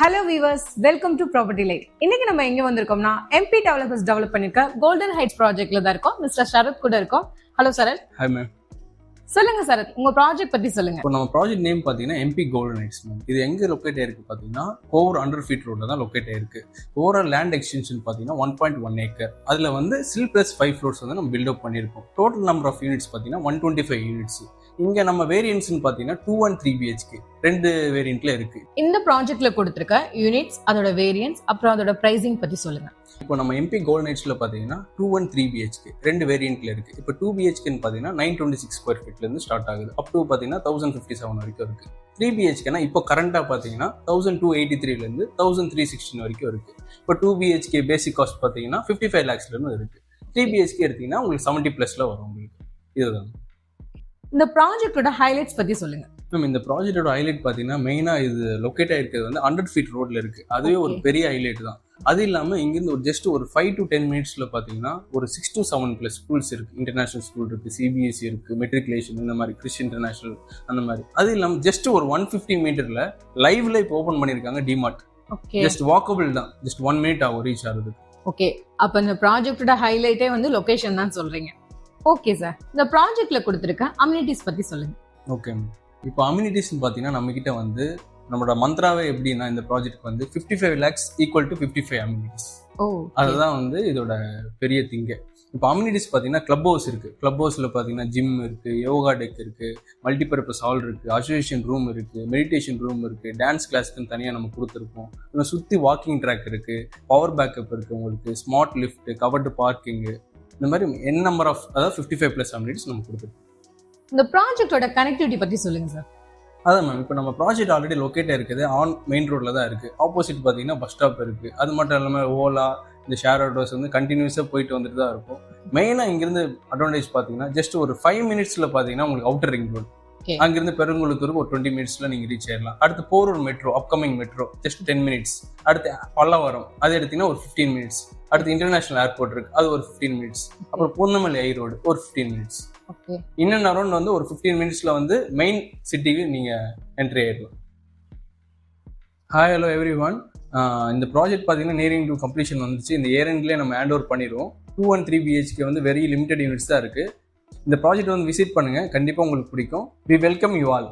Hello viewers, welcome to property light. இன்னைக்கு நம்ம எங்க வந்திருக்கோம்னா எம்பி டெவலப்பர்ஸ் டெவலப் பண்ணிருக்க கோல்டன் ஹைட்ஸ் ப்ராஜெக்ட்ல தான் இருக்கோம். மிஸ்டர் சரத் கூட இருக்கோம். ஹலோ சரத். Hi ma'am. சொல்லுங்க சரத், உங்க ப்ராஜெக்ட் பத்தி சொல்லுங்க. இப்போ நம்ம ப்ராஜெக்ட் நேம் பாத்தீங்கன்னா எம்பி கோல்டன் ஹைட்ஸ் மேம். இது எங்க லொக்கேட் ஆயிருக்கு பாத்தீங்கன்னா கோவர் 100 feet ரோட்ல தான் லொக்கேட் ஆயிருக்கு. ஓவரால் லேண்ட் எக்ஸ்டென்ஷன் பாத்தீங்கன்னா 1.1 acre. அதுல வந்து சில் பிளஸ் 5 floors வந்து நம்ம பில்ட் அப் பண்ணிருக்கோம். டோட்டல் நம்பர் ஆஃப் யூனிட்ஸ் பாத்தீங்கன்னா 125 யூனிட்ஸ். இங்க நம்ம வேரியன்ட்ஸ் பாத்தீங்கன்னா 2 and 3 BHK ரெண்டு வேரியன்ட்ல இருக்கு. இந்த ப்ராஜெக்ட்ல கொடுத்திருக்க யூனிட்ஸ், அதோட வேரியன்ட்ஸ், அப்புறம் அதோட பிரைசிங் பத்தி சொல்லுங்க. இப்போ நம்ம எம்பி கோல்டன் ஹைட்ஸ்ல பாத்தீங்கன்னா 2 and 3 BHK ரெண்டு வேரியன்ட்ல இருக்கு. இப்போ 2 BHK பாத்தீங்கன்னா 926 square feetல இருந்து ஸ்டார்ட் ஆகுது. அப் டு பாத்தீங்கன்னா 1057 வரைக்கும் இருக்கு. 3 BHK இப்போ கரண்டா பாத்தீங்கன்னா 1283 ல இருந்து 1316 வரைக்கும் இருக்கு. இப்போ 2 BHK பேசிக் காஸ்ட் பாத்தீங்கன்னா 55 lakhsல இருந்து இருக்கு. 3 BHK எடுத்தீங்கன்னா உங்களுக்கு 70+ வரும் உங்களுக்கு. இதுதான் இந்த ப்ராஜெக்ட்டோட ஹைலைட்ஸ் பத்தி சொல்லுங்க. மேம், இந்த ப்ராஜெக்டோட ஹைலைட் பாத்தீங்கன்னா மெயினா இது லொக்கேட் ஆயிருக்கிறது வந்து 100 feet ரோட்ல இருக்கு. அதுவே ஒரு பெரிய ஹைலைட் தான். அது இல்லாம இங்கிருந்து ஒரு ஜஸ்ட் ஒரு 5 to 10 மினிட்ஸ்ல பாத்தீங்கன்னா ஒரு 6 to 7+ ஸ்கூல்ஸ் இருக்கு. இன்டர்நேஷனல் ஸ்கூல் இருக்கு, CBSE இருக்கு, மெட்ரிகுலேஷன், இந்த மாதிரி கிறிஸ் இன்டர்நேஷனல், அந்த மாதிரி. அது இல்லாம ஜஸ்ட் ஒரு 150 மீட்டர்ல லைவ்ல இப்போ ஓபன் பண்ணிருக்காங்க டிமார்ட். ஜஸ்ட் வாக்கபிள் தான். ஜஸ்ட் 1 minute ஆகும் ரீச் ஆகுது. ஓகே, அப்ப இந்த ப்ராஜெக்ட்டோட ஹைலைட்டே வந்து லொகேஷன் தான் சொல்றீங்க. ஓகே சார், இந்த ப்ராஜெக்ட்ல கொடுத்திருக்க அம்யூனிட்டிஸ் பத்தி சொல்லுங்க. ஓகே, இப்போ அம்யூனிட்டிஸ்னு பார்த்தீங்கன்னா நம்ம கிட்ட வந்து நம்மளோட மந்த்ராவே எப்படின்னா இந்த ப்ராஜெக்ட் வந்து 55 lakhs ஈக்குவல் டு 55 அம்யூனிட்டிஸ். அதுதான் வந்து இதோட பெரிய திங்க. இப்போ அம்யூனிட்டிஸ் பார்த்தீங்கன்னா கிளப் ஹவுஸ் இருக்கு. கிளப் ஹவுஸ்ல பார்த்தீங்கன்னா ஜிம் இருக்கு, யோகா டெக் இருக்கு, மல்டிபர்பஸ் ஹால் இருக்கு, அசோசியேஷன் ரூம் இருக்கு, மெடிடேஷன் ரூம் இருக்கு, டான்ஸ் கிளாஸ்க்குன்னு தனியாக நம்ம கொடுத்துருக்கோம். இன்னும் சுற்றி வாக்கிங் ட்ராக் இருக்கு, பவர் பேக்கப் இருக்கு, உங்களுக்கு ஸ்மார்ட் லிஃப்ட், கவர்டு பார்க்கிங்கு, இந்த மாதிரி n நம்பர் ஆஃப், அதாவது 55+ அம்யூனிட்டிஸ் நம்ம கொடுத்துருக்கோம். இந்த ப்ராஜெக்ட்டோட கனெக்டிவிட்டி பத்தி சொல்லுங்க சார். அதான் மேம், இப்போ நம்ம ப்ராஜெக்ட் ஆல்ரெடி லொக்கேட் இருக்குது ஆன் மெயின் ரோட்ல தான் இருக்கு. ஆப்போசிட் பார்த்தீங்கன்னா பஸ் ஸ்டாப் இருக்கு. அது மட்டும் இல்லாமல் ஓலா, இந்த ஷேர் ஆட்டோஸ் வந்து கண்டினியூஸாக போயிட்டு வந்துட்டு தான் இருக்கும். மெயினாக இங்கிருந்து அட்வான்டேஜ் பார்த்தீங்கன்னா ஜஸ்ட் ஒரு 5 மினிட்ஸ்ல பார்த்தீங்கன்னா உங்களுக்கு அவுட்டர் ரிங் ரோடு. அங்கிருந்து பெருங்குளத்தூருக்கு ஒரு 20 மினிட்ஸ்ல நீங்க ரீச் ஆயிடலாம். அடுத்து Porur metro, upcoming metro, just 10 minutes. அடுத்து பல்லவரம், அது எடுத்தீங்கன்னா ஒரு 15 மினிட்ஸ். அடுத்து இன்டர்நேஷனல் ஏர்போர்ட் இருக்கு, அது ஒரு 15 மினிட்ஸ். அப்புறம் பூந்தமல்லி ஐ ரோடு ஒரு 15 மினிட்ஸ். இன்னும் அரௌண்ட் வந்து ஒரு 15 மினிட்ஸ்ல வந்து மெயின் சிட்டிக்கு நீங்க என்ட்ரி ஆயிடலாம். Hi, hello every one. இந்த ப்ராஜெக்ட் பார்த்தீங்கன்னா நியரிங் டு கம்ப்ளீஷன் வந்துச்சு. இந்த இயர் எண்ட்லேயே நம்ம ஹேண்ட் ஓவர் பண்ணிடுவோம். 2 and 3 BHK வந்து வெரி லிமிடெட் யூனிட்ஸ் தான் இருக்கு. இந்த ப்ராஜெக்ட் வந்து விசிட் பண்ணுங்க, கண்டிப்பா உங்களுக்கு பிடிக்கும். We welcome you all.